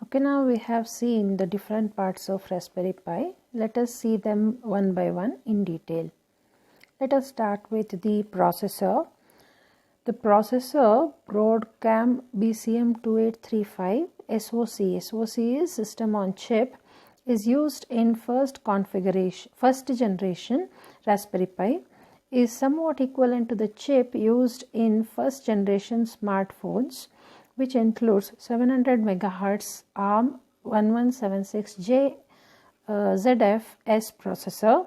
Okay, now we have seen the different parts of Raspberry Pi. Let us see them one by one in detail. Let us start with the processor. The processor Broadcom BCM2835 SoC is system on chip, is used in first generation Raspberry Pi, is somewhat equivalent to the chip used in first generation smartphones, which includes 700 MHz ARM 1176J ZFS processor,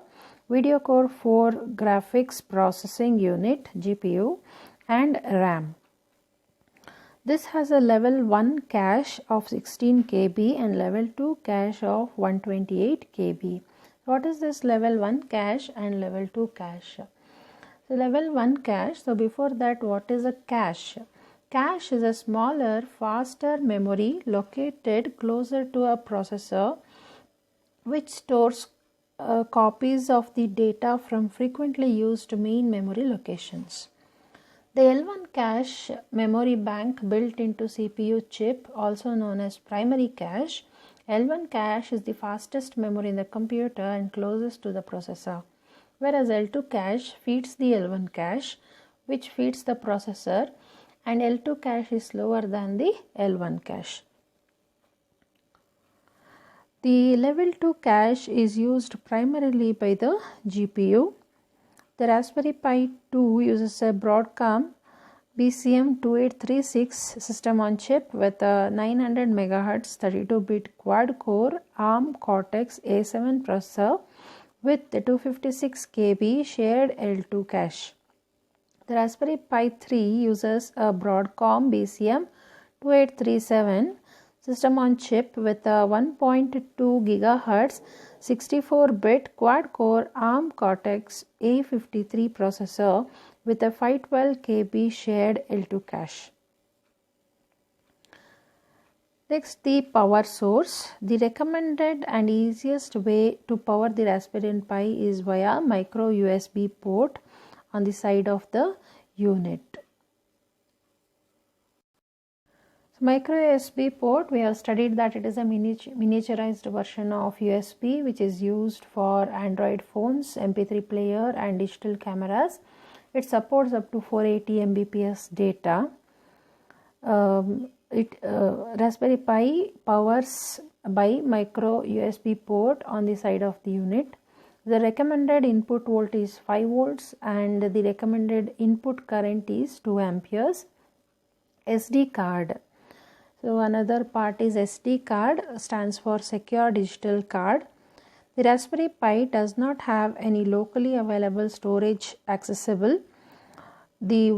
Video Core 4 graphics processing unit GPU, and RAM. This has a level 1 cache of 16 KB and level 2 cache of 128 KB. What is this level 1 cache and level 2 cache? So level 1 cache, so before that, what is a cache? Cache is a smaller, faster memory located closer to a processor which stores copies of the data from frequently used main memory locations. The L1 cache memory bank built into CPU chip, also known as primary cache. L1 cache is the fastest memory in the computer and closest to the processor, whereas L2 cache feeds the L1 cache, which feeds the processor, and L2 cache is slower than the L1 cache. The level 2 cache is used primarily by the GPU. The Raspberry Pi 2 uses a Broadcom BCM2836 system on chip with a 900 MHz 32-bit quad-core ARM Cortex A7 processor with the 256 KB shared L2 cache. The Raspberry Pi 3 uses a Broadcom BCM2837 system on chip with a 1.2 GHz 64-bit quad-core ARM Cortex A53 processor with a 512 KB shared L2 cache. Next, the power source. The recommended and easiest way to power the Raspberry Pi is via micro USB port on the side of the unit. So micro USB port, we have studied that it is a miniaturized version of USB which is used for Android phones, MP3 player and digital cameras. It supports up to 480 Mbps data. Raspberry Pi powers by micro USB port on the side of the unit. The recommended input volt is 5 volts and the recommended input current is 2 amperes. SD card. So another part is SD card, stands for Secure Digital Card. The Raspberry Pi does not have any locally available storage accessible. The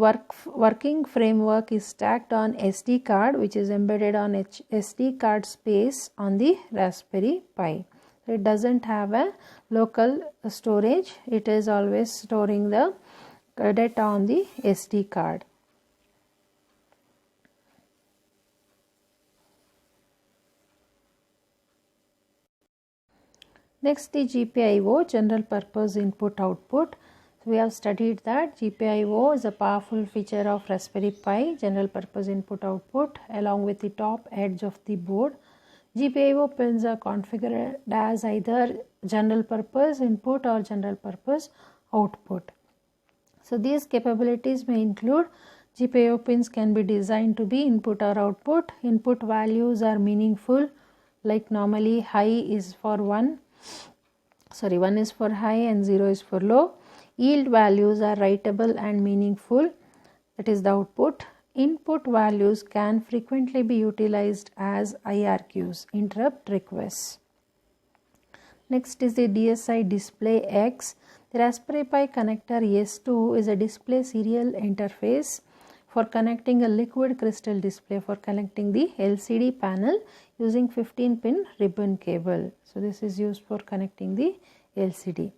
working framework is stacked on SD card, which is embedded on SD card space on the Raspberry Pi. It doesn't have a local storage. It is always storing the data on the SD card. Next, the GPIO, general purpose input output. So we have studied that GPIO is a powerful feature of Raspberry Pi, general purpose input output, along with the top edge of the board. GPIO pins are configured as either general purpose input or general purpose output. So these capabilities may include GPIO pins can be designed to be input or output. Input values are meaningful, like normally high is for 1 is for high and 0 is for low. Yield values are writable and meaningful, that is the output. Input values can frequently be utilized as IRQs, interrupt requests. Next is the DSI Display X. The Raspberry Pi connector S2 is a display serial interface for connecting a liquid crystal display, for connecting the LCD panel using 15-pin ribbon cable. So this is used for connecting the LCD.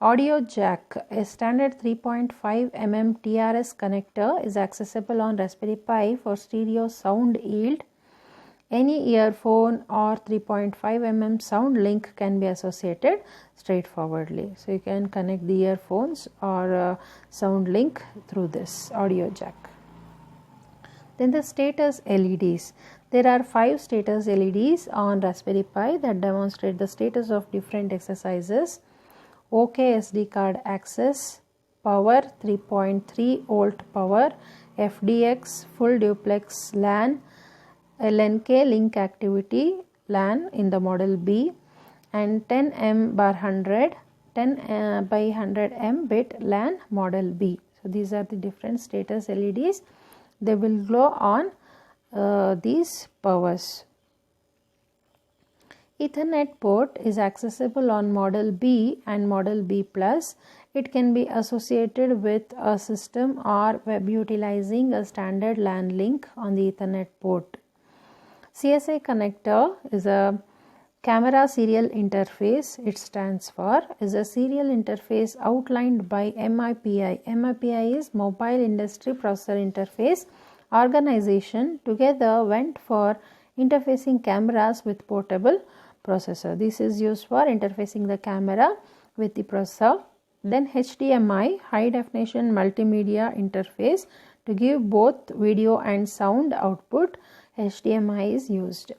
Audio jack, a standard 3.5 mm TRS connector, is accessible on Raspberry Pi for stereo sound yield. Any earphone or 3.5 mm sound link can be associated straightforwardly. So you can connect the earphones or sound link through this audio jack. Then the status LEDs. There are 5 status LEDs on Raspberry Pi that demonstrate the status of different exercises. OK SD card access, power 3.3 volt power, FDX full duplex LAN, LNK link activity LAN in the model B, and 10 by 100 M bit LAN model B. So these are the different status LEDs. They will glow on these powers. Ethernet port is accessible on model B and model B+. It can be associated with a system or web utilizing a standard LAN link on the Ethernet port. CSI connector is a camera serial interface. It stands for is a serial interface outlined by MIPI. MIPI is Mobile Industry Processor Interface Organization. Together went for interfacing cameras with portable processor. This is used for interfacing the camera with the processor. Then HDMI, high definition multimedia interface, to give both video and sound output. HDMI is used.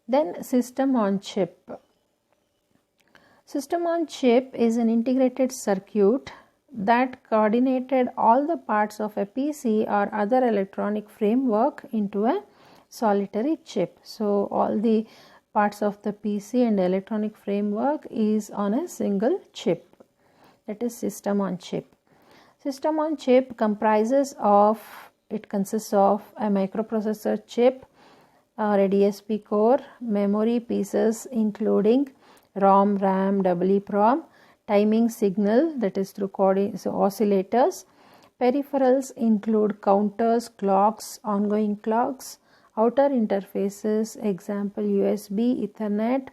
Then system on chip. System on chip is an integrated circuit that coordinated all the parts of a PC or other electronic framework into a solitary chip. So all the parts of the PC and electronic framework is on a single chip. That is system on chip. System on chip consists of a microprocessor chip or a DSP core, memory pieces including ROM, RAM, EEPROM, timing signal, that is through oscillators. Peripherals include counters, clocks, ongoing clocks, outer interfaces, example USB, Ethernet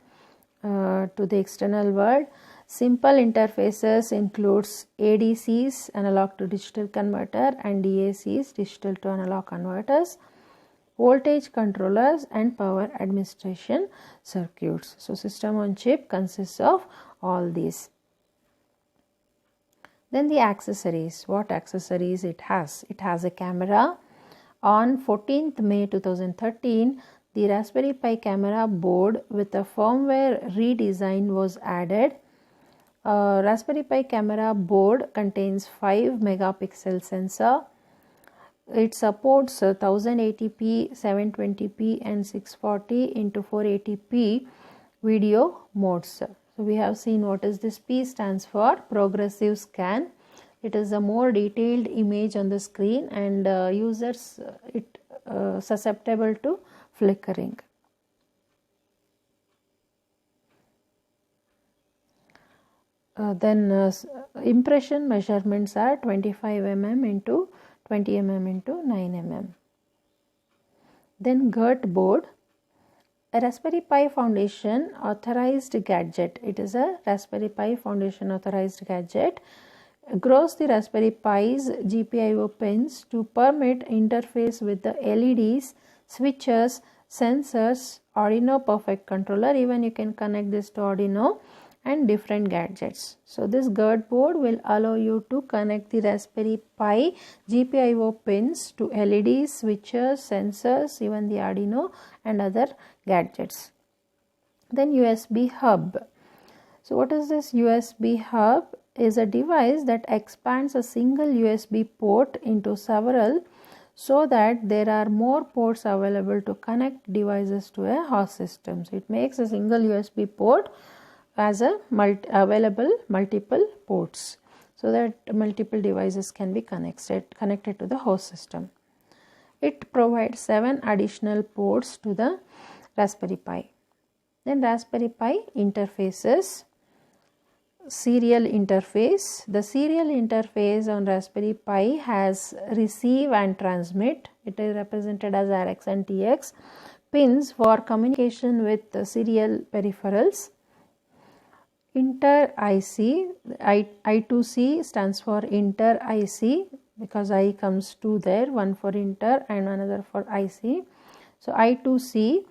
to the external world. Simple interfaces includes ADCs, analog to digital converter, and DACs, digital to analog converters, voltage controllers, and power administration circuits. So system on chip consists of all these. Then the accessories. What accessories it has? It has a camera. On 14th May 2013, the Raspberry Pi camera board with a firmware redesign was added. Raspberry Pi camera board contains 5 megapixel sensor. It supports 1080p, 720p and 640 into 480p video modes. So we have seen what is this. P stands for progressive scan. It is a more detailed image on the screen and users susceptible to flickering. Then impression measurements are 25 mm into 20 mm into 9 mm. Then GERT board, a Raspberry Pi Foundation authorized gadget. It is a Raspberry Pi Foundation authorized gadget. Grows the Raspberry Pi's GPIO pins to permit interface with the LEDs, switches, sensors, Arduino Perfect controller. Even you can connect this to Arduino and different gadgets. So this GERT board will allow you to connect the Raspberry Pi GPIO pins to LEDs, switches, sensors, even the Arduino and other gadgets. Then USB hub. So what is this USB hub? Is a device that expands a single USB port into several so that there are more ports available to connect devices to a host system. So it makes a single USB port as a available multiple ports so that multiple devices can be connected to the host system. It provides 7 additional ports to the Raspberry Pi. Then Raspberry Pi interfaces. Serial interface. The serial interface on Raspberry Pi has receive and transmit. It is represented as RX and TX pins for communication with the serial peripherals. Inter IC, I2C stands for Inter IC because I comes 2 there, one for Inter and another for IC. So I2C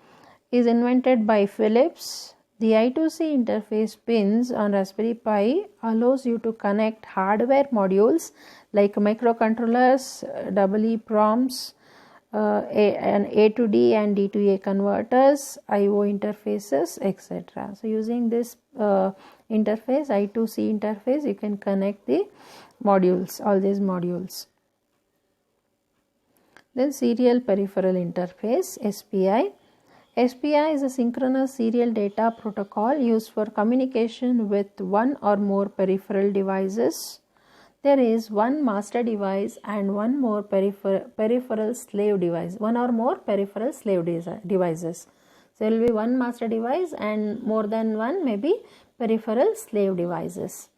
is invented by Philips. The I2C interface pins on Raspberry Pi allows you to connect hardware modules like microcontrollers, EEPROMs, an A to D and D to A converters, I/O interfaces, etc. So using this interface, I2C interface, you can connect the modules, all these modules. Then serial peripheral interface, SPI. SPI is a synchronous serial data protocol used for communication with one or more peripheral devices. There is one master device and one more peripheral slave device, one or more peripheral slave devices. So, there will be one master device and more than one maybe peripheral slave devices.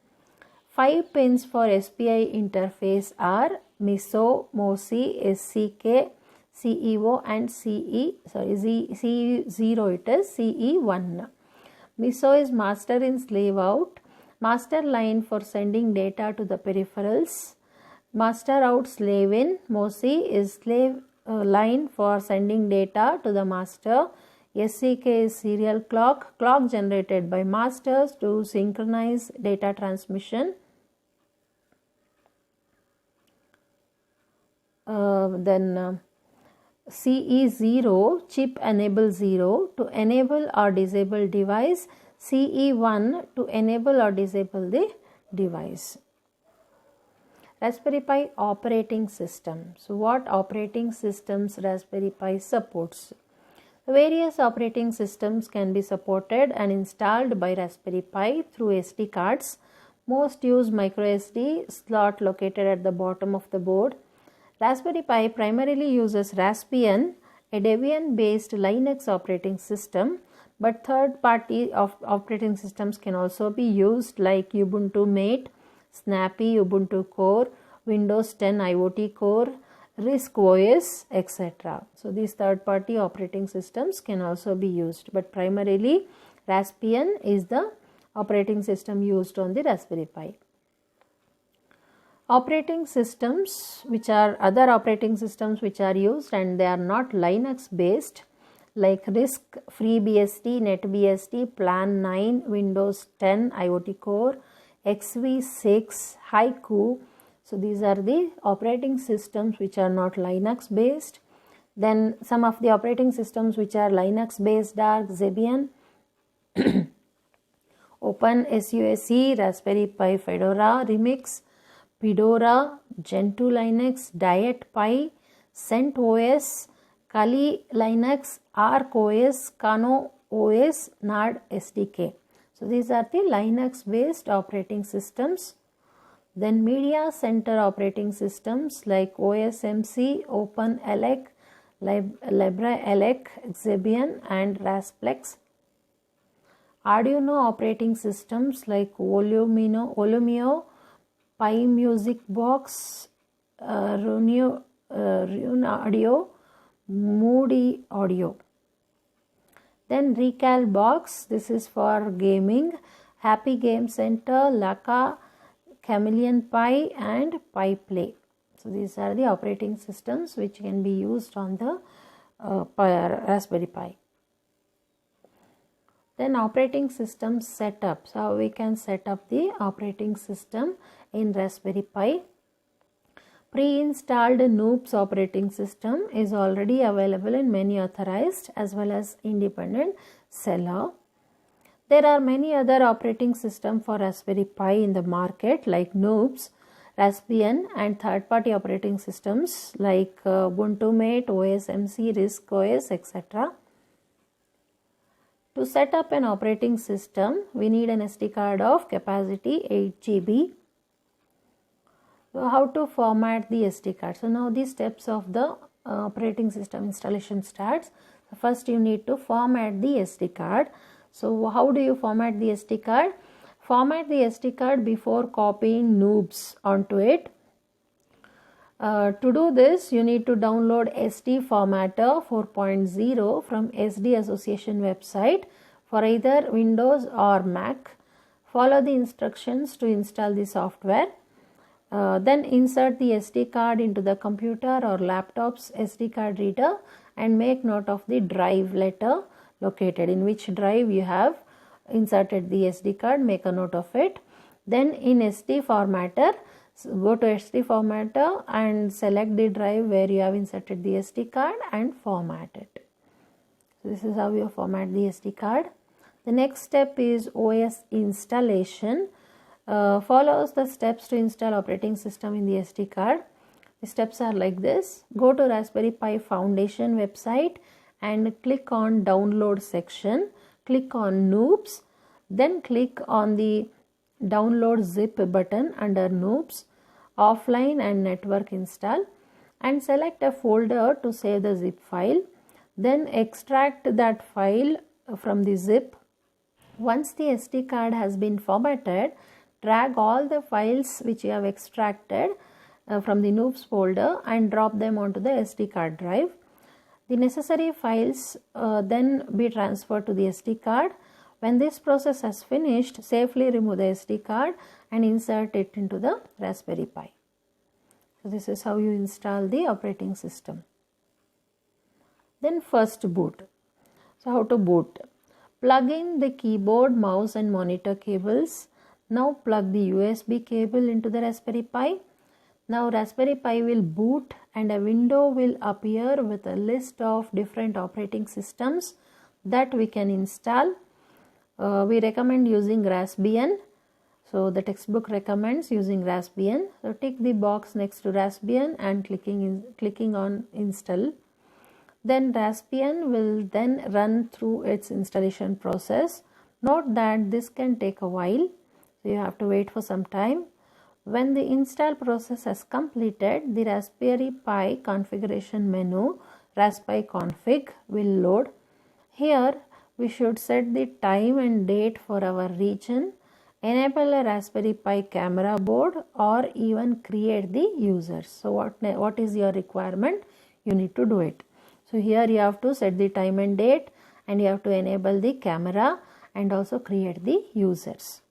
5 pins for SPI interface are MISO, MOSI, SCK, CEO and CE0 it is CE1. MISO is master in slave out, master line for sending data to the peripherals, master out slave in. MOSI is slave line for sending data to the master. SCK is serial clock, clock generated by masters to synchronize data transmission. Then CE0, chip enable 0 to enable or disable device, CE1 to enable or disable the device. Raspberry Pi operating system. So what operating systems Raspberry Pi supports? Various operating systems can be supported and installed by Raspberry Pi through SD cards. Most use microSD slot located at the bottom of the board. Raspberry Pi primarily uses Raspbian, a Debian-based Linux operating system, but third-party operating systems can also be used like Ubuntu Mate, Snappy Ubuntu Core, Windows 10 IoT Core, RISC OS, etc. So these third-party operating systems can also be used, but primarily Raspbian is the operating system used on the Raspberry Pi. Operating systems which are other operating systems which are used and they are not Linux based like RISC, FreeBSD, NetBSD, Plan 9, Windows 10 IoT Core, XV6, Haiku. So these are the operating systems which are not Linux based. Then some of the operating systems which are Linux based are Xebian, OpenSUSE, Raspberry Pi Fedora, Remix, Fedora, Gentoo Linux, Diet Pi, CentOS, Kali Linux, ArcOS, Kano OS, NARD SDK. So these are the Linux based operating systems. Then Media Center operating systems like OSMC, OpenELEC, LibreELEC, Xebian and Rasplex. Arduino operating systems like Volumio, Pi Music Box, Rune Audio, Moody Audio. Then Recalbox, this is for gaming, Happy Game Center, Laka, Chameleon Pi and Pi Play. So these are the operating systems which can be used on the Raspberry Pi. Then operating system setup. So how we can set up the operating system in Raspberry Pi. Pre-installed Noops operating system is already available in many authorized as well as independent seller. There are many other operating systems for Raspberry Pi in the market like Noops, Raspbian and third-party operating systems like Ubuntu Mate, OSMC, RISC OS, etc. To set up an operating system, we need an SD card of capacity 8 GB. So how to format the SD card? So now the steps of the operating system installation starts. First you need to format the SD card. So how do you format the SD card? Format the SD card before copying Noops onto it. To do this, you need to download SD Formatter 4.0 from SD Association website for either Windows or Mac. Follow the instructions to install the software. Then insert the SD card into the computer or laptop's SD card reader and make note of the drive letter located in which drive you have inserted the SD card. Make a note of it. Then in SD Formatter, So go to SD formatter and select the drive where you have inserted the SD card and format it. So this is how you format the SD card. The next step is OS installation. Follows the steps to install operating system in the SD card. The steps are like this. Go to Raspberry Pi Foundation website and click on download section. Click on noobs. Then click on the download zip button under noobs, offline and network install, and select a folder to save the zip file. Then extract that file from the zip. Once the SD card has been formatted, drag all the files which you have extracted from the noobs folder and drop them onto the SD card drive. The necessary files then be transferred to the SD card. When this process has finished, safely remove the SD card and insert it into the Raspberry Pi. So this is how you install the operating system. Then first boot. So how to boot? Plug in the keyboard, mouse and monitor cables. Now plug the USB cable into the Raspberry Pi. Now Raspberry Pi will boot and a window will appear with a list of different operating systems that we can install. We recommend using Raspbian. So the textbook recommends using Raspbian. So tick the box next to Raspbian and clicking on install. Then Raspbian will then run through its installation process. Note that this can take a while, so you have to wait for some time. When the install process has completed, the Raspberry Pi configuration menu, Raspi config, will load. Here we should set the time and date for our region, enable a Raspberry Pi camera board, or even create the users. So what is your requirement? You need to do it. So here you have to set the time and date, and you have to enable the camera and also create the users.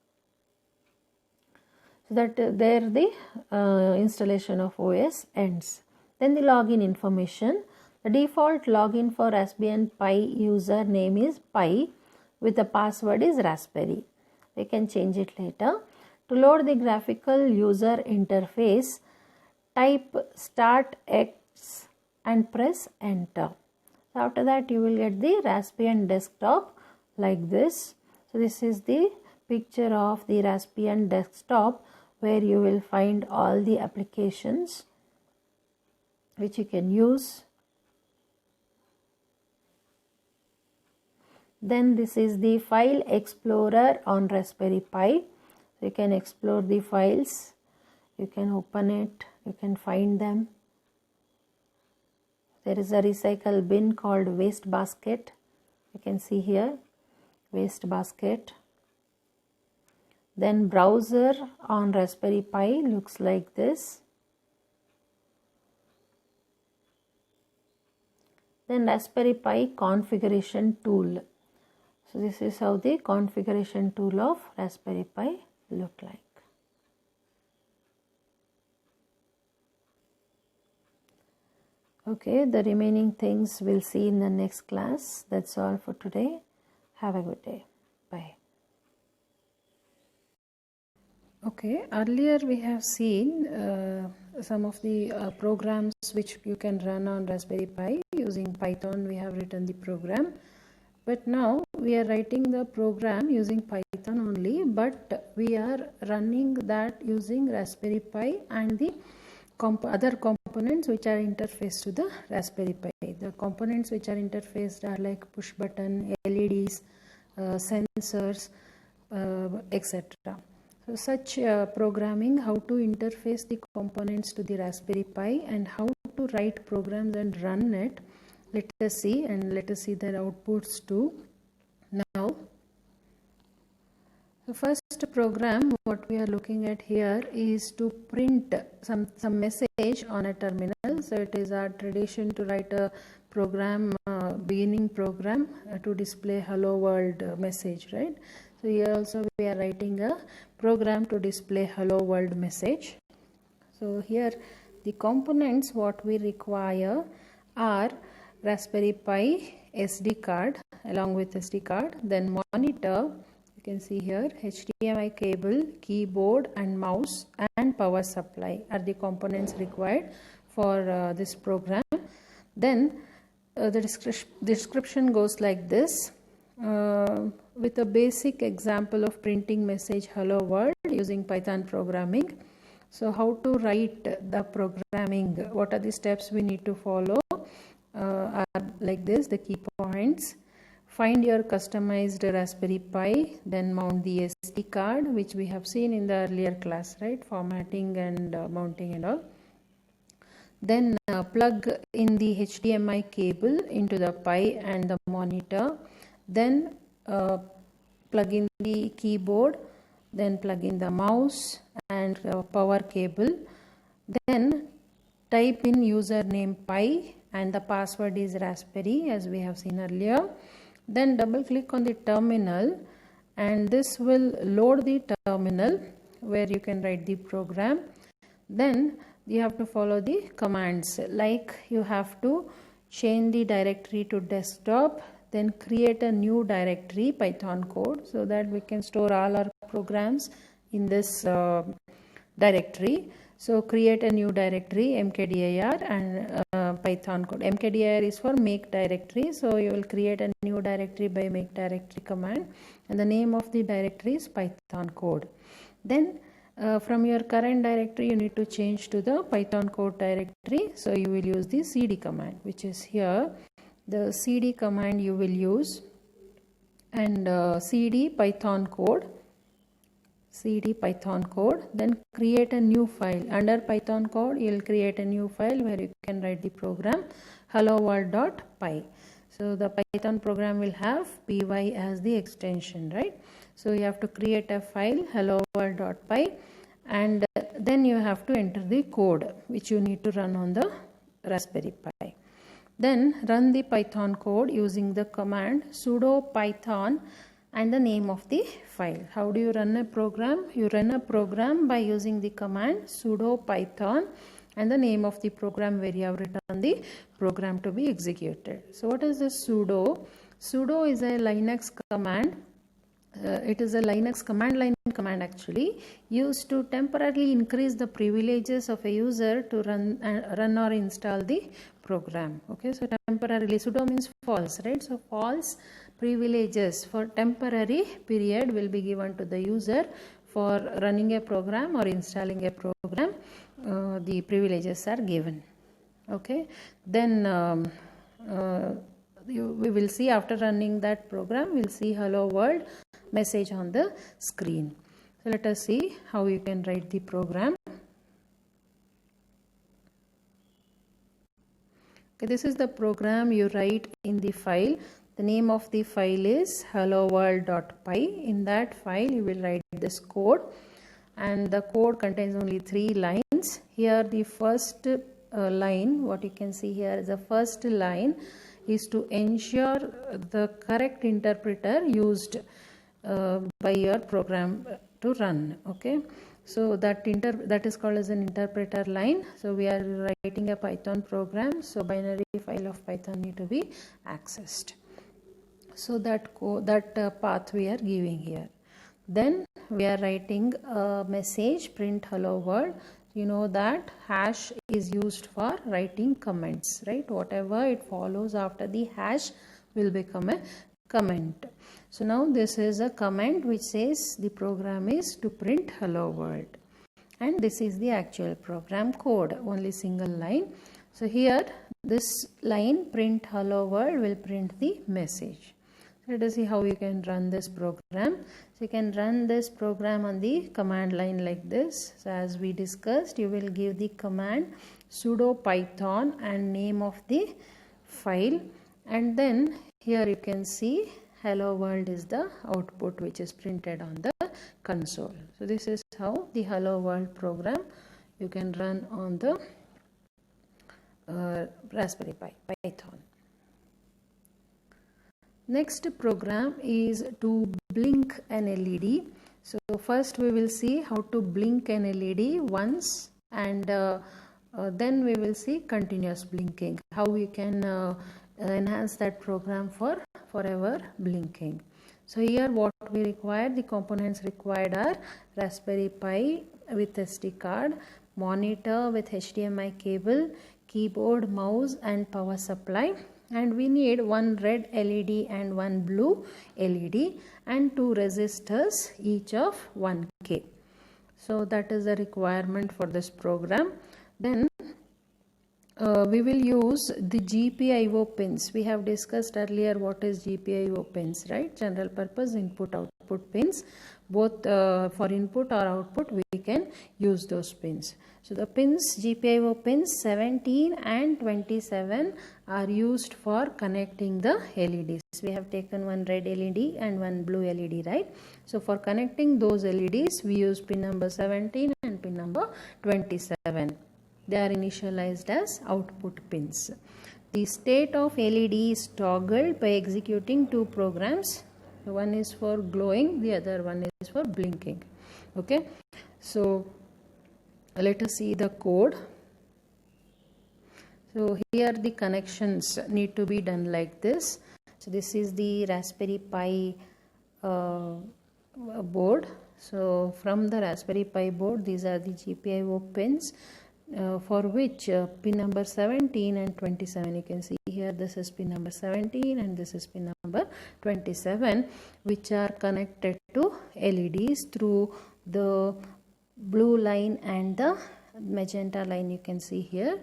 So that there the installation of OS ends. Then the login information. The default login for Raspbian Pi user name is Pi with the password is Raspberry. We can change it later. To load the graphical user interface, type Start X and press enter. So after that you will get the Raspbian desktop like this. So this is the picture of the Raspbian desktop where you will find all the applications which you can use. Then this is the file explorer on Raspberry Pi. So you can explore the files, you can open it, you can find them. There is a recycle bin called waste basket. You can see here waste basket. Then browser on Raspberry Pi looks like this. Then Raspberry Pi configuration tool. So this is how the configuration tool of Raspberry Pi look like. Okay, the remaining things we'll see in the next class. That's all for today. Have a good day. Bye. Okay, earlier we have seen some of the programs which you can run on Raspberry Pi using Python. We have written the program, but now we are writing the program using Python only, but we are running that using Raspberry Pi and the other components which are interfaced to the Raspberry Pi. The components which are interfaced are like push button, LEDs, sensors, etc. So such programming, how to interface the components to the Raspberry Pi and how to write programs and run it, let us see, and let us see their outputs too. Now the first program what we are looking at here is to print some message on a terminal. So it is our tradition to write a program, beginning program to display hello world message, right? So here also we are writing a program to display hello world message. So here the components what we require are Raspberry Pi SD card along with SD card, then monitor. You can see here HDMI cable, keyboard and mouse and power supply are the components required for this program. Then the description goes like this, with a basic example of printing message hello world using Python programming. So how to write the programming, what are the steps we need to follow, are like this, the key points. Find your customized Raspberry Pi, then mount the SD card, which we have seen in the earlier class, right? Formatting and mounting and all. Then plug in the HDMI cable into the Pi and the monitor. Then plug in the keyboard, then plug in the mouse and power cable. Then type in username Pi and the password is Raspberry, as we have seen earlier. Then double click on the terminal and this will load the terminal where you can write the program. Then you have to follow the commands, like you have to change the directory to desktop, then create a new directory, Python code, so that we can store all our programs in this directory. So create a new directory, mkdir and Python code. Mkdir is for make directory, so you will create a new directory by make directory command, and the name of the directory is Python code. Then from your current directory you need to change to the Python code directory, so you will use the cd command, which is here. The cd command you will use, and cd python code, then create a new file. Under Python code you will create a new file where you can write the program helloworld.py. So the Python program will have py as the extension, right? So you have to create a file helloworld.py, and then you have to enter the code which you need to run on the Raspberry Pi. Then run the Python code using the command sudo python and the name of the file. How do you run a program? You run a program by using the command sudo python and the name of the program where you have written the program to be executed. So what is this sudo? Sudo is a Linux command. It is a Linux command line command actually, used to temporarily increase the privileges of a user to run or install the program. Okay, so temporarily, sudo means false, right? So false privileges for temporary period will be given to the user for running a program or installing a program. The privileges are given. Okay, then we will see after running that program, we'll see hello world message on the screen. So let us see how you can write the program. Okay, this is the program you write in the file. The name of the file is helloworld.py. In that file you will write this code, and the code contains only 3 lines. Here the first line, what you can see here is the first line is to ensure the correct interpreter used by your program to run. Okay, so that is called as an interpreter line. So we are writing a Python program, so binary file of Python need to be accessed. So that path we are giving here. Then we are writing a message print hello world. You know that hash is used for writing comments, right? Whatever it follows after the hash will become a comment. So now this is a comment which says the program is to print hello world, and this is the actual program code, only single line. So here this line print hello world will print the message. Let us see how you can run this program. So you can run this program on the command line like this. So as we discussed, you will give the command sudo python and name of the file, and then here you can see hello world is the output which is printed on the console. So this is how the hello world program you can run on the Raspberry Pi Python. Next program is to blink an LED. So first we will see how to blink an LED once, and then we will see continuous blinking, how we can enhance that program for forever blinking. So here what we require, the components required are Raspberry Pi with SD card, monitor with HDMI cable, keyboard, mouse and power supply, and we need one red LED and one blue LED and two resistors each of 1K. So that is the requirement for this program. Then we will use the GPIO pins. We have discussed earlier what is GPIO pins, right? General purpose input output pins. Both for input or output we can use those pins. So the pins, GPIO pins 17 and 27 are used for connecting the LEDs. We have taken one red LED and one blue LED, right? So for connecting those LEDs we use pin number 17 and pin number 27. They are initialized as output pins. The state of LED is toggled by executing two programs. One is for glowing, the other one is for blinking. Okay, so let us see the code. So here the connections need to be done like this. So this is the Raspberry Pi board. So from the Raspberry Pi board, these are the GPIO pins. For which pin number 17 and 27, you can see here this is pin number 17 and this is pin number 27, which are connected to LEDs through the blue line and the magenta line, you can see here.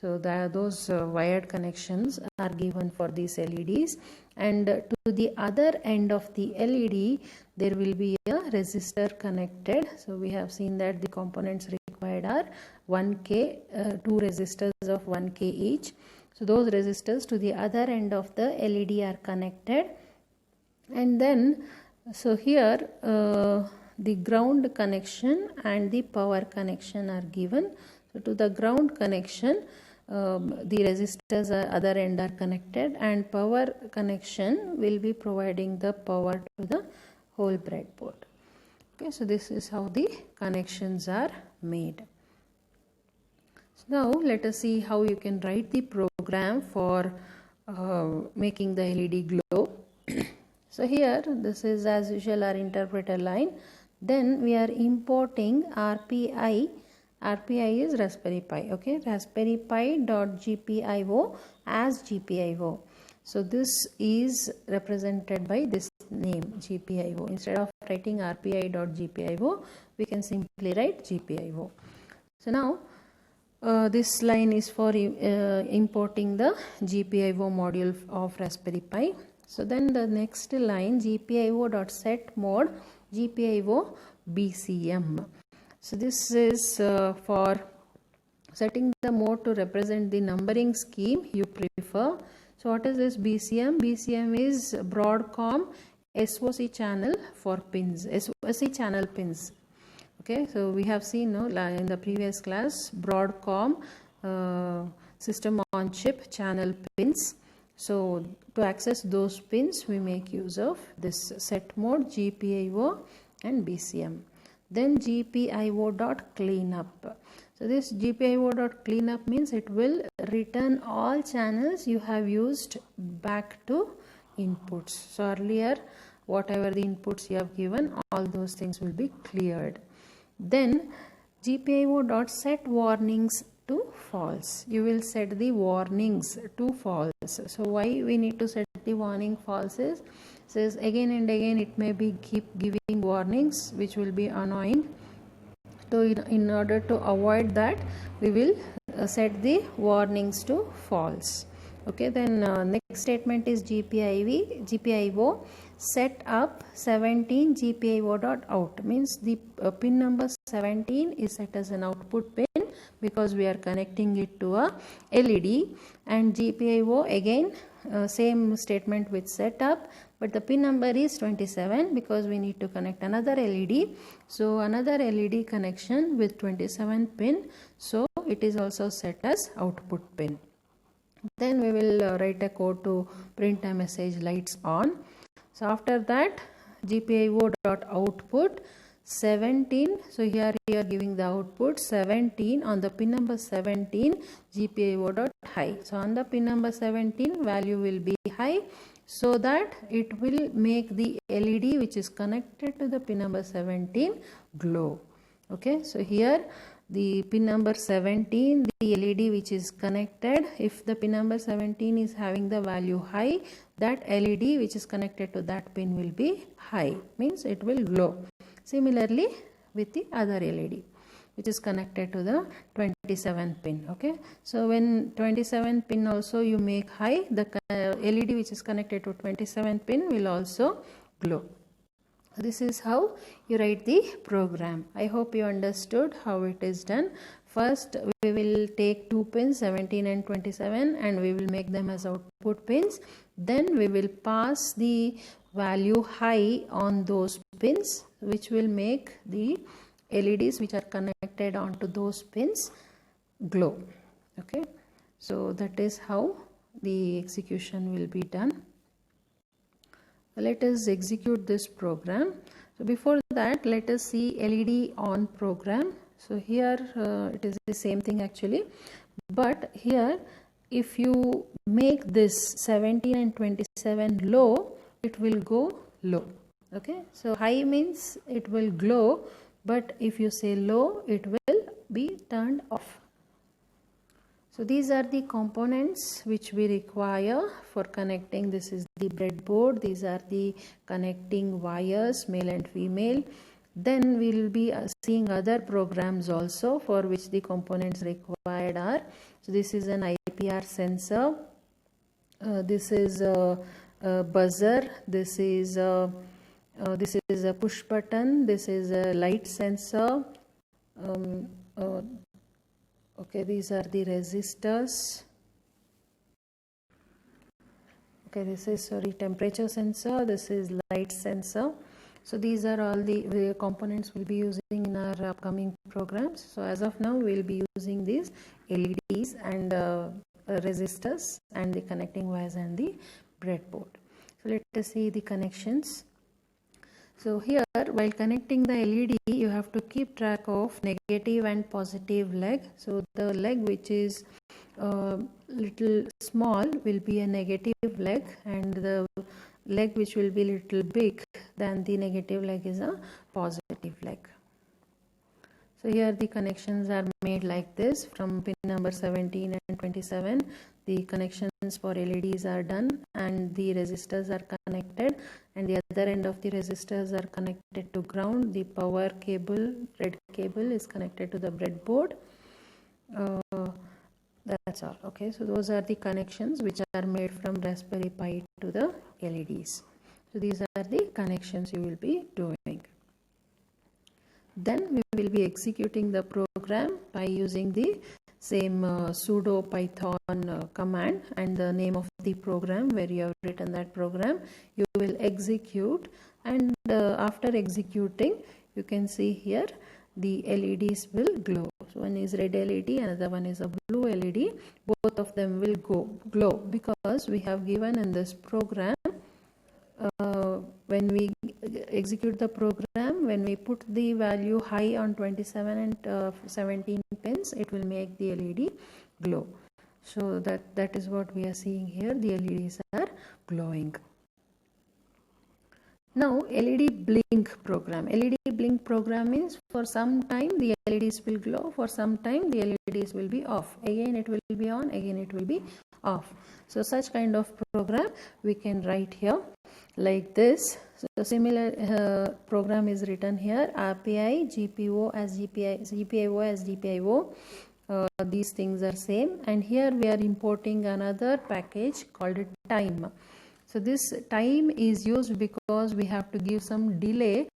So those wired connections are given for these LEDs, and to the other end of the LED there will be a resistor connected. So we have seen that the components required are 1K, two resistors of 1K each. So those resistors to the other end of the LED are connected, and then so here the ground connection and the power connection are given. So to the ground connection the resistors at other end are connected, and power connection will be providing the power to the whole breadboard. Okay, so this is how the connections are made. So now let us see how you can write the program for making the LED glow. So here this is as usual our interpreter line. Then we are importing RPI. RPI is Raspberry Pi. Okay, Raspberry Pi dot GPIO as GPIO. So this is represented by this name GPIO. Instead of writing RPI dot GPIO, we can simply write GPIO. So now this line is for importing the GPIO module of Raspberry Pi. So then the next line GPIO dot set mode GPIO BCM. So this is for setting the mode to represent the numbering scheme you prefer. So what is this BCM? BCM is Broadcom SOC channel for pins, SOC channel pins. Okay, so we have seen in the previous class Broadcom system on chip channel pins. So to access those pins we make use of this set mode GPIO and BCM. Then GPIO.cleanup. So this GPIO.cleanup means it will return all channels you have used back to inputs. So earlier whatever the inputs you have given, all those things will be cleared. Then GPIO.set warnings to false. You will set the warnings to false. So why we need to set the warning false is, says again and again it may be keep giving warnings which will be annoying. So in order to avoid that we will set the warnings to false. Okay, then next statement is GPIO set up 17 GPIO.out, means the pin number 17 is set as an output pin because we are connecting it to a LED, and GPIO again same statement with setup, but the pin number is 27 because we need to connect another LED. So another LED connection with 27 pin, so it is also set as output pin. Then we will write a code to print a message lights on. So after that GPIO.output 17. So here you are giving the output 17 on the pin number 17 GPIO dot high. So on the pin number 17 value will be high, so that it will make the LED which is connected to the pin number 17 glow. Okay, so here the pin number 17, the LED which is connected, if the pin number 17 is having the value high, that LED which is connected to that pin will be high, means it will glow. Similarly with the other LED which is connected to the 27 pin. Okay, so when 27 pin also you make high, the LED which is connected to 27 pin will also glow. This is how you write the program. I hope you understood how it is done. First we will take two pins 17 and 27 and we will make them as output pins. Then we will pass the value high on those pins, which will make the LEDs which are connected onto those pins glow. Okay, so that is how the execution will be done. Let us execute this program. So before that, let us see LED on program. So here it is the same thing actually, but here if you make this 17 and 27 low, it will go low. Okay, so high means it will glow, but if you say low, it will be turned off. So these are the components which we require for connecting. This is the breadboard. These are the connecting wires, male and female. Then we will be seeing other programs also for which the components required are. So this is an IPR sensor. This is a buzzer. This is a push button. This is a light sensor. Okay, these are the resistors. Okay, this is temperature sensor. This is light sensor. So these are all the components we'll be using in our upcoming programs. So as of now, we'll be using these LEDs and resistors and the connecting wires and the breadboard. So let us see the connections. So here, while connecting the LED, you have to keep track of negative and positive leg. So the leg which is little small will be a negative leg, and the leg which will be little big than the negative leg is a positive leg. So here the connections are made like this. From pin number 17 and 27, the connections for LEDs are done and the resistors are connected, and the other end of the resistors are connected to ground. The power cable, red cable, is connected to the breadboard. That's all. Okay, so those are the connections which are made from Raspberry Pi to the LEDs. So these are the connections you will be doing. Then we will be executing the program by using the same sudo python command, and the name of the program where you have written that program you will execute, and after executing you can see here the LEDs will glow. So one is red LED, another one is a blue LED. Both of them will glow because we have given in this program, when we execute the program, when we put the value high on 27 and 17 pins, it will make the LED glow. So that is what we are seeing here. The LEDs are glowing. Now LED blink program. LED blink program means for some time the LEDs will glow, for some time the LEDs will be off. Again it will be on, again it will be off. So such kind of program we can write here like this. So similar program is written here. RPI, GPIO as GPIO as GPIO. These things are same, and here we are importing another package called time. So this time is used because we have to give some delay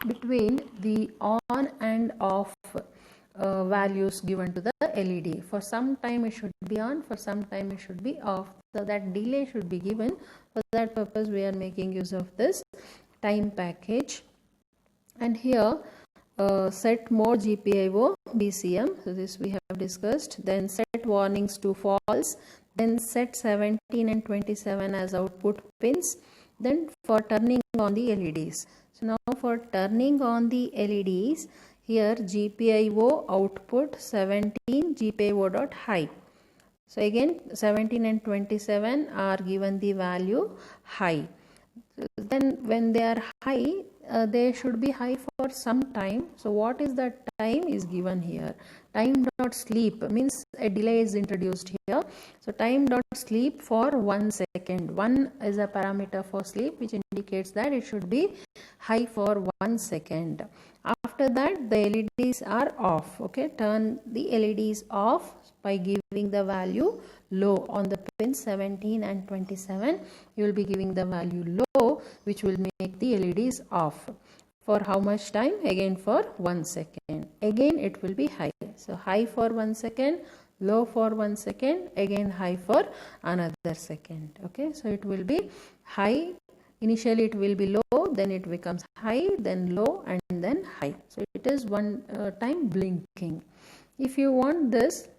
between the on and off values given to the LED. For some time it should be on, for some time it should be off. So that delay should be given. For that purpose we are making use of this time package. And here set mode GPIO BCM. So this we have discussed. Then set warnings to false. Then set 17 and 27 as output pins. Then for turning on the LEDs. So now for turning on the LEDs, here GPIO output 17 GPIO dot high. So again 17 and 27 are given the value high. Then when they are high, they should be high for some time. So what is that time is given here. Time dot sleep means a delay is introduced here. So time dot sleep for 1 second. 1 is a parameter for sleep, which indicates that it should be high for 1 second. After that the LEDs are off. Okay, turn the LEDs off by giving the value low on the pins 17 and 27. You will be giving the value low, which will make the LEDs off. For how much time? Again for 1 second. Again it will be high. So high for 1 second, low for 1 second, again high for another second. Okay, so it will be high. Initially it will be low, then it becomes high, then low, and then high. So it is one time blinking. If you want this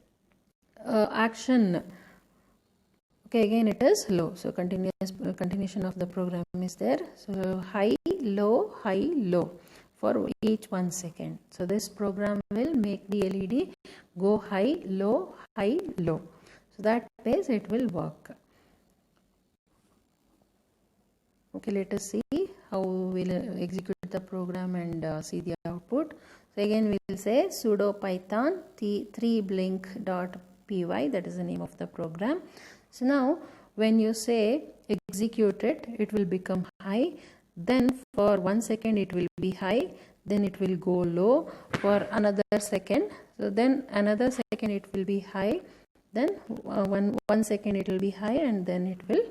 action, okay, again it is low. So continuation of the program is there. So high, low, for each 1 second. So this program will make the LED go high, low, high, low. So that way it will work. Okay, let us see how we will execute the program and see the output. So again we will say sudo python 3blink.py, that is the name of the program. So now when you say execute it, it will become high. Then for 1 second it will be high, then it will go low for another second. So then another second it will be high, then 1 second it will be high, and then it will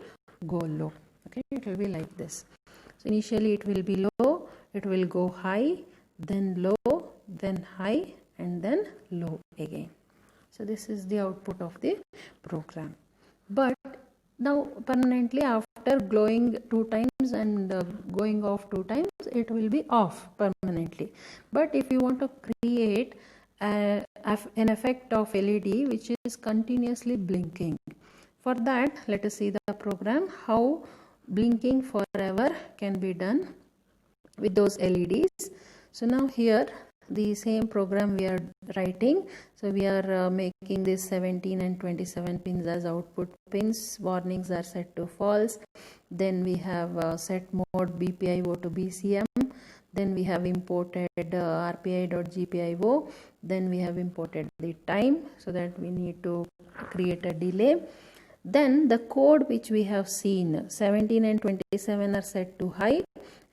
go low. Okay, it will be like this. So initially it will be low, it will go high, then low, then high, and then low again. So this is the output of the program. But now permanently, after glowing 2 times and going off 2 times, it will be off permanently. But if you want to create an effect of LED which is continuously blinking, for that let us see the program how blinking forever can be done with those LEDs. So now here the same program we are writing. So we are making this 17 and 27 pins as output pins. Warnings are set to false. Then we have set mode BPIO to BCM. Then we have imported RPI.GPIO. Then we have imported the time, so that we need to create a delay. Then the code which we have seen, 17 and 27 are set to high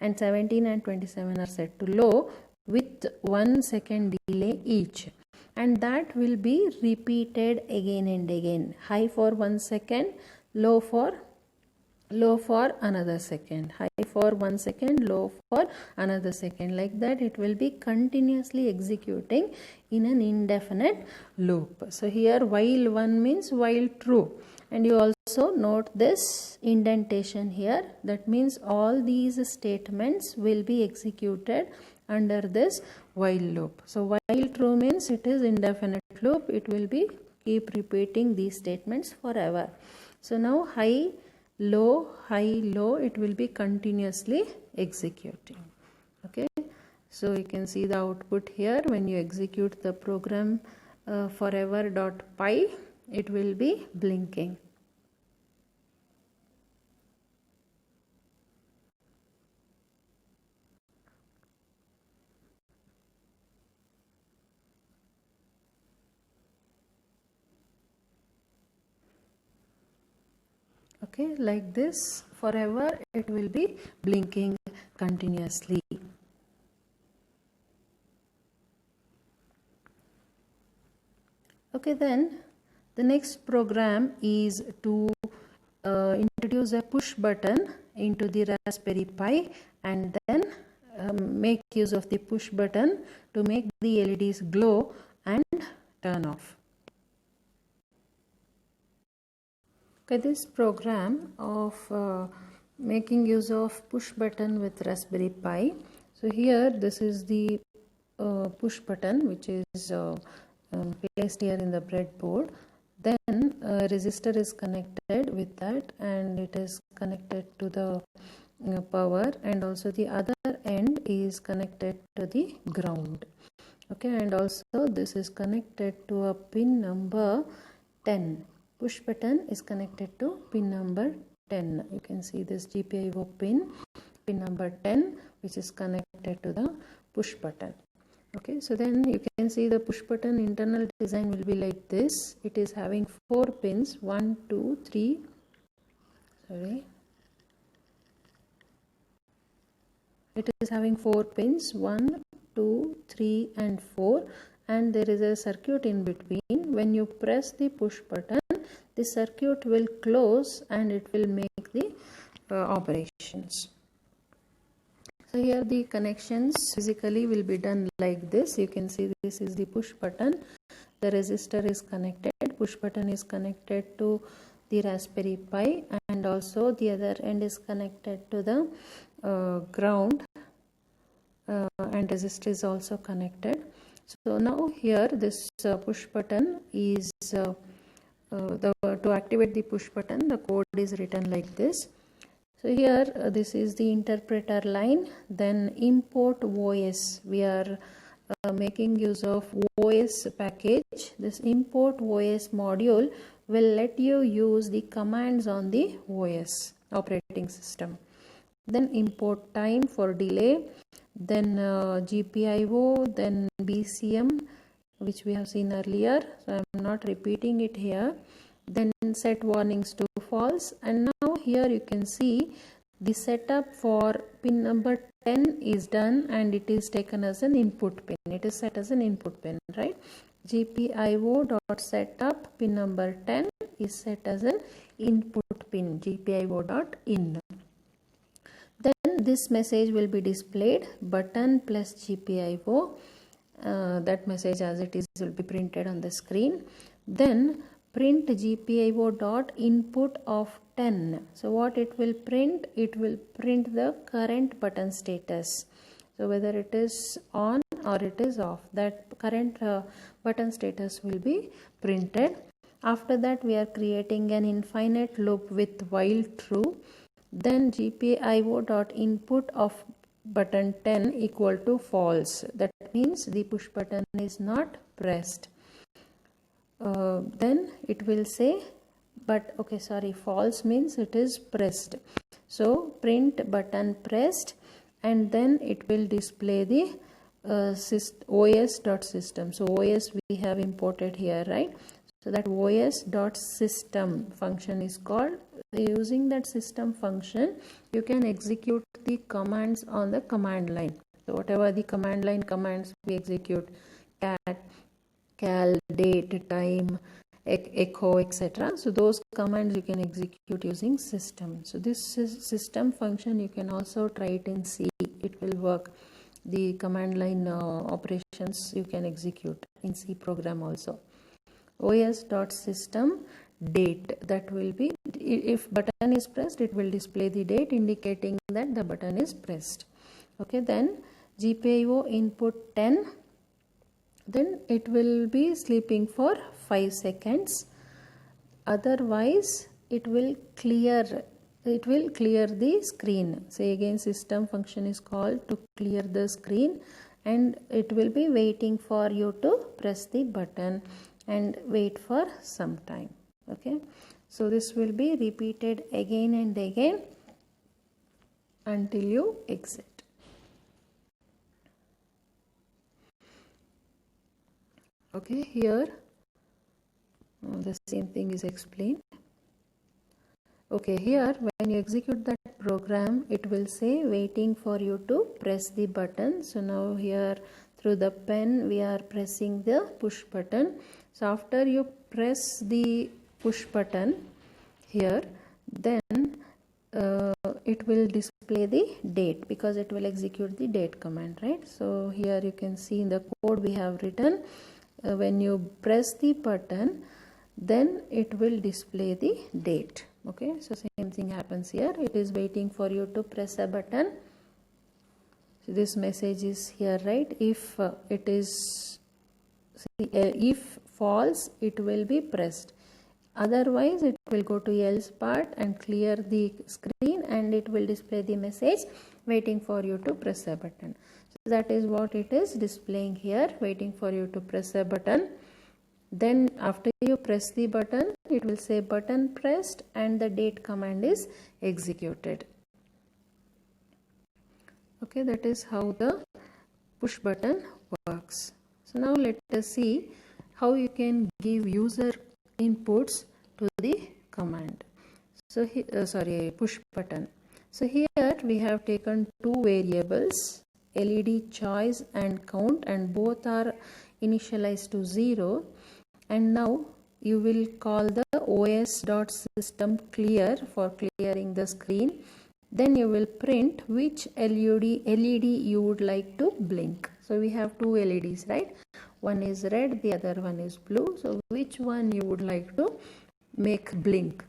and 17 and 27 are set to low with 1 second delay each, and that will be repeated again and again. High for 1 second, low for another second, high for 1 second, low for another second. Like that it will be continuously executing in an indefinite loop. So here while 1 means while true, and you also note this indentation here. That means all these statements will be executed under this while loop. So while true means it is indefinite loop, it will be keep repeating these statements forever. So now high, low, it will be continuously executing. Okay, so you can see the output here. When you execute the program forever.py, it will be blinking. Okay, like this forever it will be blinking continuously. Okay, then the next program is to introduce a push button into the Raspberry Pi, and then make use of the push button to make the LEDs glow and turn off. Okay, this program of making use of push button with Raspberry Pi. So here this is the push button which is placed here in the breadboard. Then a resistor is connected with that, and it is connected to the power, and also the other end is connected to the ground. Okay, and also this is connected to a pin number 10. Push button is connected to pin number 10. You can see this GPIO pin number 10, which is connected to the push button. Okay, so then you can see the push button internal design will be like this. It is having 4 pins, 1, 2, 3, it is having 4 pins, 1, 2, 3 and 4, and there is a circuit in between. When you press the push button, the circuit will close and it will make the operations. So here the connections physically will be done like this. You can see this is the push button. The resistor is connected. Push button is connected to the Raspberry Pi, and also the other end is connected to the ground, and resistor is also connected. So now here this push button is to activate the push button, the code is written like this. So here this is the interpreter line, then import OS. We are making use of OS package. This import OS module will let you use the commands on the OS operating system. Then import time for delay, then GPIO, then BCM, which we have seen earlier, so I am not repeating it here. Then set warnings to false, and now here you can see the setup for pin number 10 is done and it is taken as an input pin. It is set as an input pin, right? GPIO.setup pin number 10 is set as an input pin, GPIO.in. Then this message will be displayed, button plus GPIO. That message as it is will be printed on the screen. Then print GPIO.input of 10. So what it will print? It will print the current button status. So whether it is on or it is off, that current button status will be printed. After that we are creating an infinite loop with while true. Then GPIO.input of button 10 equal to false. That means the push button is not pressed. Then it will say, false means it is pressed. So print button pressed, and then it will display the os.system. So os we have imported here, right? So that os.system function is called. Using that system function, you can execute the commands on the command line. So whatever the command line commands we execute, cat, cal, date, time, echo, etc. So those commands you can execute using system. So this system function you can also try it in C. It will work. The command line operations you can execute in C program also. os.system date, that will be, if button is pressed, it will display the date indicating that the button is pressed. Okay, then GPIO input 10, then it will be sleeping for 5 seconds. Otherwise it will clear the screen. Say again, system function is called to clear the screen, and it will be waiting for you to press the button and wait for some time. Okay, so this will be repeated again and again until you exit. Okay, here the same thing is explained. Okay, here when you execute that program, it will say waiting for you to press the button. So now here through the pen we are pressing the push button. So after you press the push button here, then it will display the date, because it will execute the date command, right? So here you can see in the code we have written, when you press the button, then it will display the date. Okay, so same thing happens here. It is waiting for you to press a button. So this message is here, right? If it is if false, it will be pressed. Otherwise it will go to else part and clear the screen, and it will display the message waiting for you to press a button. So that is what it is displaying here, waiting for you to press a button. Then after you press the button, it will say button pressed and the date command is executed. Okay, that is how the push button works. So now let us see how you can give user inputs to the command. So push button. So here we have taken two variables, LED choice and count, and both are initialized to 0. And now you will call the os.system clear for clearing the screen. Then you will print which LED you would like to blink. So we have two LEDs, right? One is red, the other one is blue. So which one you would like to make blink?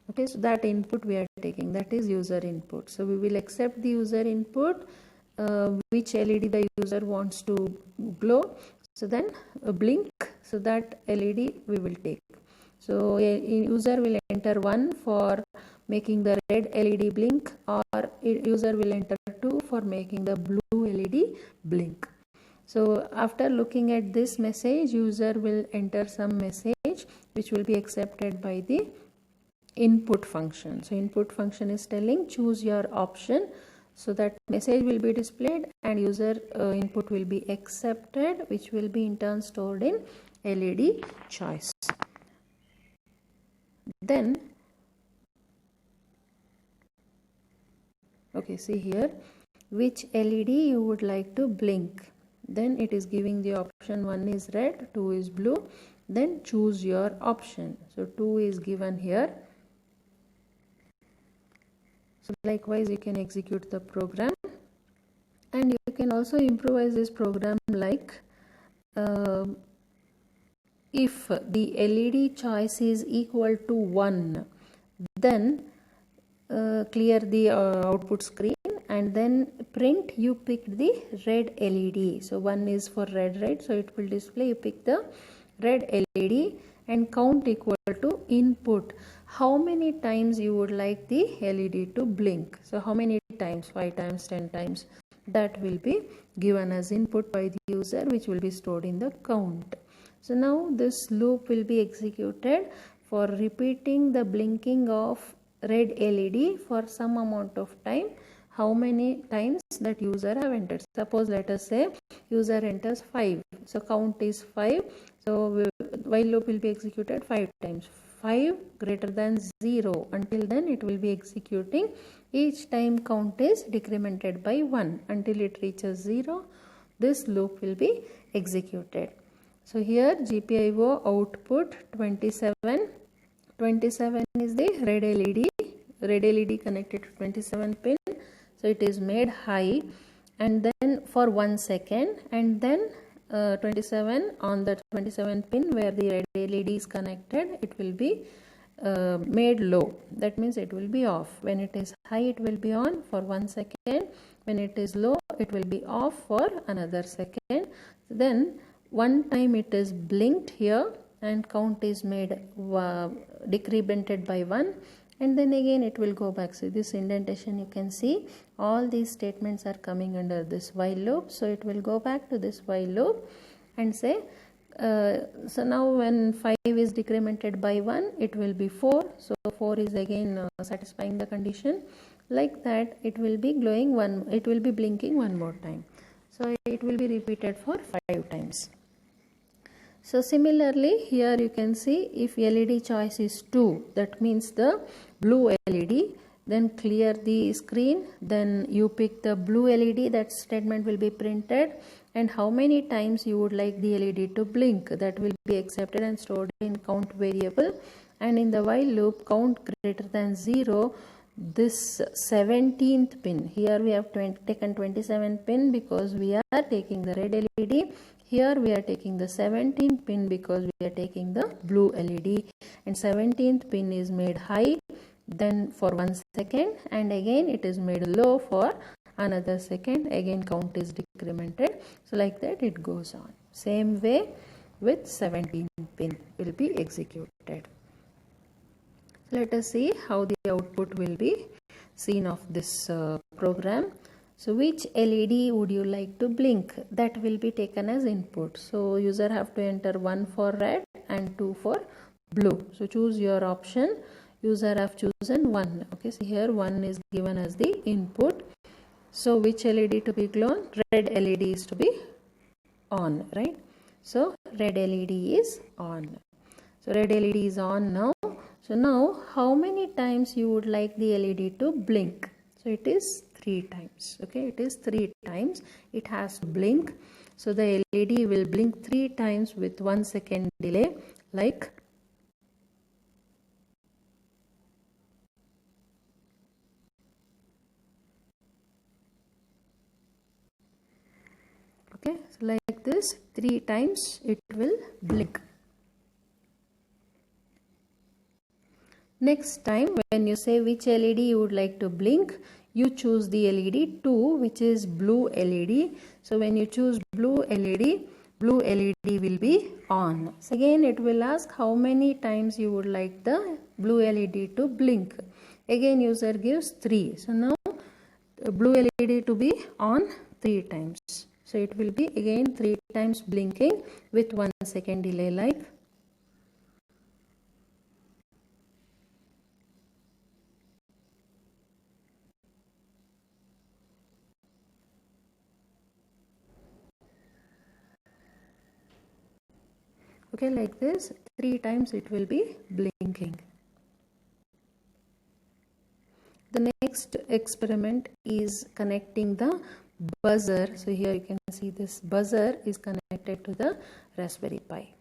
Okay, so that input we are taking, that is user input. So we will accept the user input, which LED the user wants to glow. So then blink, so that LED we will take. So a user will enter 1 for making the red LED blink, or user will enter 2 for making the blue LED blink. So after looking at this message, user will enter some message which will be accepted by the input function. So input function is telling choose your option. So that message will be displayed and user input will be accepted, which will be in turn stored in LED choice. Then, okay, see here, which LED you would like to blink. Then it is giving the option, 1 is red, 2 is blue. Then choose your option. So 2 is given here. So likewise you can execute the program, and you can also improvise this program like if the LED choice is equal to 1, then clear the output screen and then print you picked the red LED. So 1 is for red, so it will display you pick the red LED, and count equal to input. How many times you would like the LED to blink? So how many times? 5 times, 10 times? That will be given as input by the user, which will be stored in the count. So now this loop will be executed for repeating the blinking of red LED for some amount of time. How many times that user have entered? Suppose let us say user enters 5. So count is 5. So while loop will be executed 5 times. 5 greater than 0. Until then it will be executing. Each time count is decremented by 1 until it reaches 0. This loop will be executed. So here GPIO output 27. 27 is the red LED connected to 27 pin. So it is made high, and then for 1 second, and then 27 on the 27 pin where the red LED is connected, it will be made low. That means it will be off. When it is high, it will be on for 1 second. When it is low, it will be off for another second. Then one time it is blinked here and count is made decremented by 1, and then again it will go back. So this indentation, you can see all these statements are coming under this while loop. So it will go back to this while loop and say so now when 5 is decremented by 1, it will be 4. So 4 is again satisfying the condition. Like that it will be glowing it will be blinking one more time. So it will be repeated for 5 times. So similarly here you can see if LED choice is 2, that means the blue LED, then clear the screen, then you pick the blue LED, that statement will be printed, and how many times you would like the LED to blink, that will be accepted and stored in count variable. And in the while loop, count greater than 0, this 17th pin, here we have taken 27 pin because we are taking the red LED. Here we are taking the 17th pin because we are taking the blue LED, and 17th pin is made high then for 1 second, and again it is made low for another second. Again count is decremented. So like that it goes on. Same way with 17th pin will be executed. So let us see how the output will be seen of this program. So which LED would you like to blink? That will be taken as input. So user have to enter 1 for red and 2 for blue. So choose your option. User have chosen 1. Okay, so here 1 is given as the input. So which LED to be glown? Red LED is to be on, right? So red LED is on. So red LED is on now. So now how many times you would like the LED to blink? So it is 3 times. Okay, it is 3 times. It has to blink. So the LED will blink 3 times with 1 second delay, like okay, so like this 3 times it will blink. Next time when you say which LED you would like to blink, you choose the LED 2, which is blue LED. So when you choose blue LED will be on. So again it will ask how many times you would like the blue LED to blink. Again user gives 3. So now blue LED to be on 3 times. So it will be again 3 times blinking with 1 second delay, like okay, like this 3 times it will be blinking. The next experiment is connecting the buzzer. So here you can see this buzzer is connected to the Raspberry Pi.